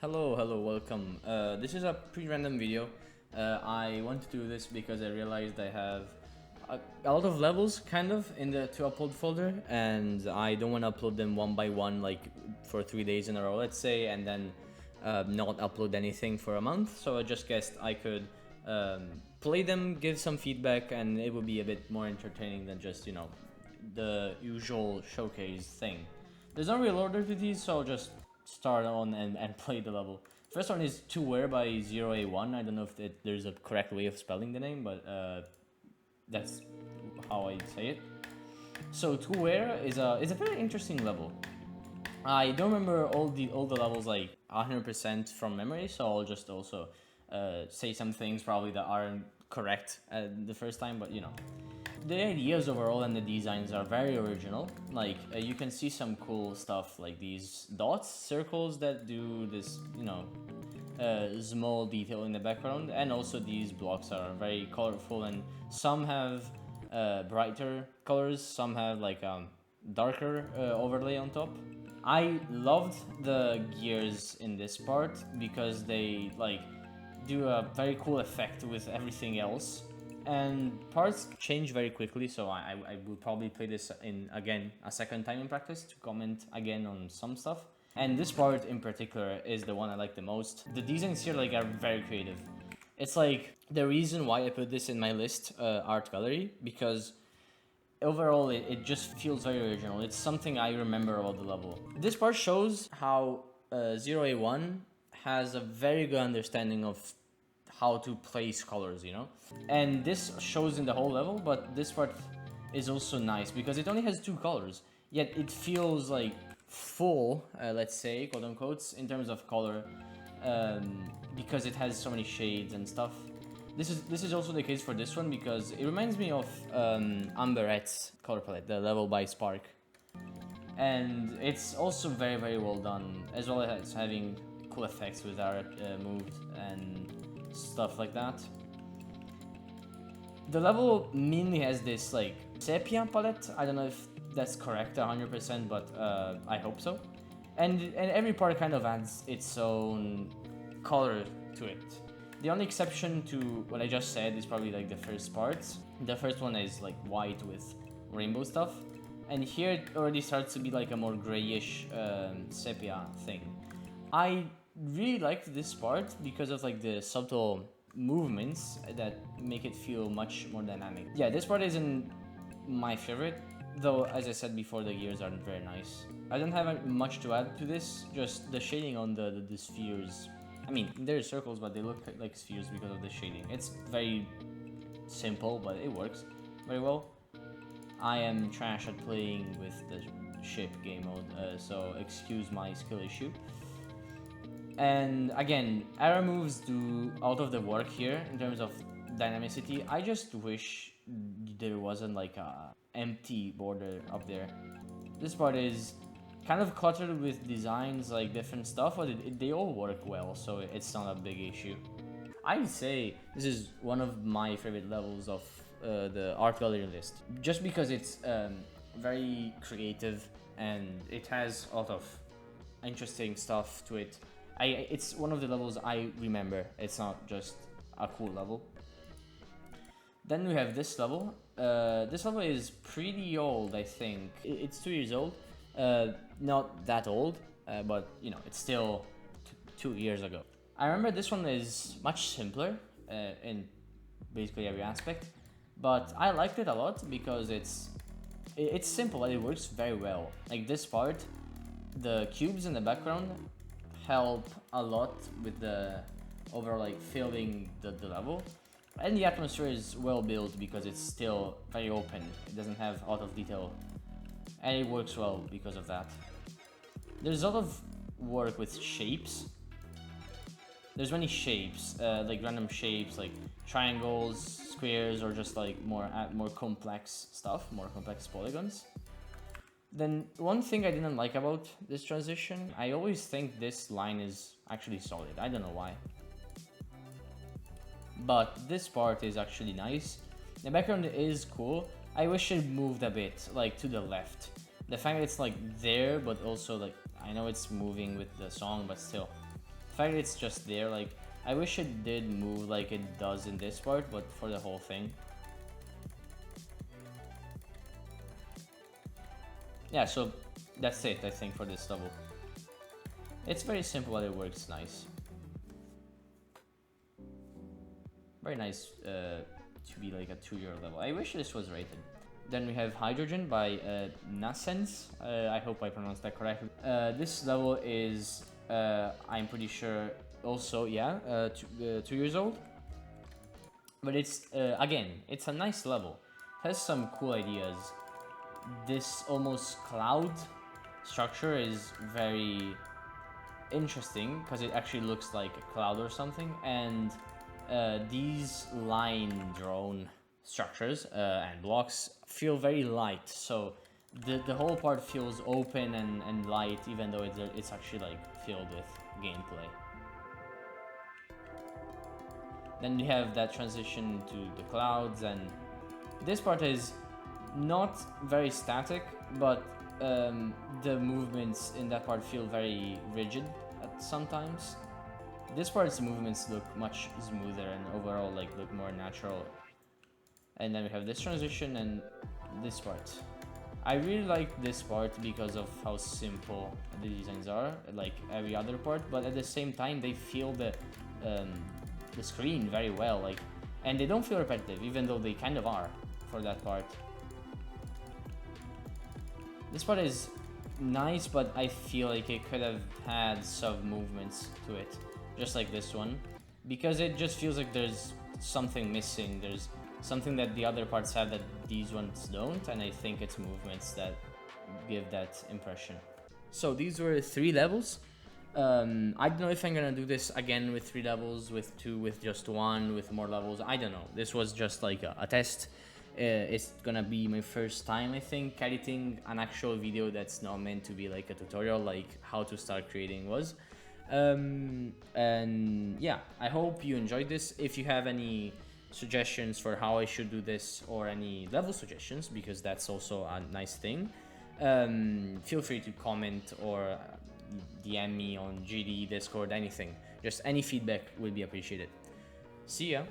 Hello, welcome. This is a pretty random video. I want to do this because I realized I have a lot of levels kind of in the to upload folder, and I don't want to upload them one by one like for 3 days in a row, let's say, and then not upload anything for a month. So I just guessed I could play them, give some feedback, and it would be a bit more entertaining than just, the usual showcase thing. There's no real order to these, so I'll just start on and play the level. First one is To Where by Zero A1. I don't know if there's a correct way of spelling the name, but that's how I say it. So To Where is a very interesting level. I don't remember all the levels like 100% from memory, so I'll just also say some things probably that aren't correct the first time, but the ideas overall and the designs are very original. Like you can see some cool stuff like these dots, circles that do this, small detail in the background, and also these blocks are very colorful, and some have brighter colors, some have like darker overlay on top. I loved the gears in this part because they like do a very cool effect with everything else, and parts change very quickly, so I will probably play this in again a second time in practice to comment again on some stuff. And this part in particular is the one I like the most. The designs here like are very creative. It's like the reason why I put this in my list, art gallery, because overall it just feels very original. It's something I remember about the level. This part shows how Zero A1 has a very good understanding of how to place colors, and this shows in the whole level. But this part is also nice because it only has two colors, yet it feels like full, let's say, quote unquote, in terms of color, because it has so many shades and stuff. This is also the case for this one because it reminds me of Amberet's color palette, the level by Spark, and it's also very well done, as well as having cool effects with our moves and stuff like that. The level mainly has this like sepia palette. I don't know if that's correct 100%, but I hope so. And every part kind of adds its own color to it. The only exception to what I just said is probably like the first part. The first one is like white with rainbow stuff, and here it already starts to be like a more grayish sepia thing. I really liked this part because of like the subtle movements that make it feel much more dynamic. Yeah, this part isn't my favorite, though as I said before, the gears aren't very nice. I don't have much to add to this, just the shading on the spheres. I mean, they're circles, but they look like spheres because of the shading. It's very simple, but it works very well. I am trash at playing with the ship game mode, so excuse my skill issue. And again, arrow moves do out of the work here in terms of dynamicity. I just wish there wasn't like a empty border up there. This part is kind of cluttered with designs, like different stuff, but they all work well, so it's not a big issue. I'd say this is one of my favorite levels of the art gallery list, just because it's very creative and it has a lot of interesting stuff to it. It's one of the levels I remember. It's not just a cool level. Then we have this level. This level is pretty old, I think. It's 2 years old. Not that old, but it's still 2 years ago. I remember this one is much simpler in basically every aspect, but I liked it a lot because it's simple and it works very well. Like this part, the cubes in the background help a lot with the overall like filling the level, and the atmosphere is well built because it's still very open. It doesn't have a lot of detail, and it works well because of that. There's a lot of work with shapes. There's many shapes, like random shapes, like triangles, squares, or just like more complex stuff, more complex polygons. Then one thing I didn't like about this transition, I always think this line is actually solid. I don't know why. But this part is actually nice. The background is cool. I wish it moved a bit, like to the left. The fact that it's like there, but also like, I know it's moving with the song, but still. The fact that it's just there, like, I wish it did move like it does in this part, but for the whole thing. Yeah, so that's it, I think, for this level. It's very simple, but it works nice. Very nice to be like a 2-year level. I wish this was rated. Then we have Hydrogen by Nascens. I hope I pronounced that correctly. This level is, I'm pretty sure, also, yeah, 2 years old. But it's, again, it's a nice level. It has some cool ideas. This almost cloud structure is very interesting because it actually looks like a cloud or something, and these line drone structures and blocks feel very light, so the whole part feels open and light, even though it's actually like filled with gameplay. Then we have that transition to the clouds, and this part is not very static, but the movements in that part feel very rigid at sometimes. This part's movements look much smoother and overall like look more natural. And then we have this transition and this part. I really like this part because of how simple the designs are, like every other part, but at the same time they feel the screen very well, like, and they don't feel repetitive, even though they kind of are for that part. This part is nice, but I feel like it could have had some movements to it, just like this one, because it just feels like there's something missing. There's something that the other parts have that these ones don't, and I think it's movements that give that impression. So these were 3 levels. I don't know if I'm gonna do this again with 3 levels, with 2, with just 1, with more levels. I don't know. This was just like a test. It's gonna be my first time, I think, editing an actual video that's not meant to be like a tutorial, like how to start creating was. And yeah, I hope you enjoyed this. If you have any suggestions for how I should do this, or any level suggestions, because that's also a nice thing, feel free to comment or DM me on GD, Discord, anything. Just any feedback will be appreciated. See ya!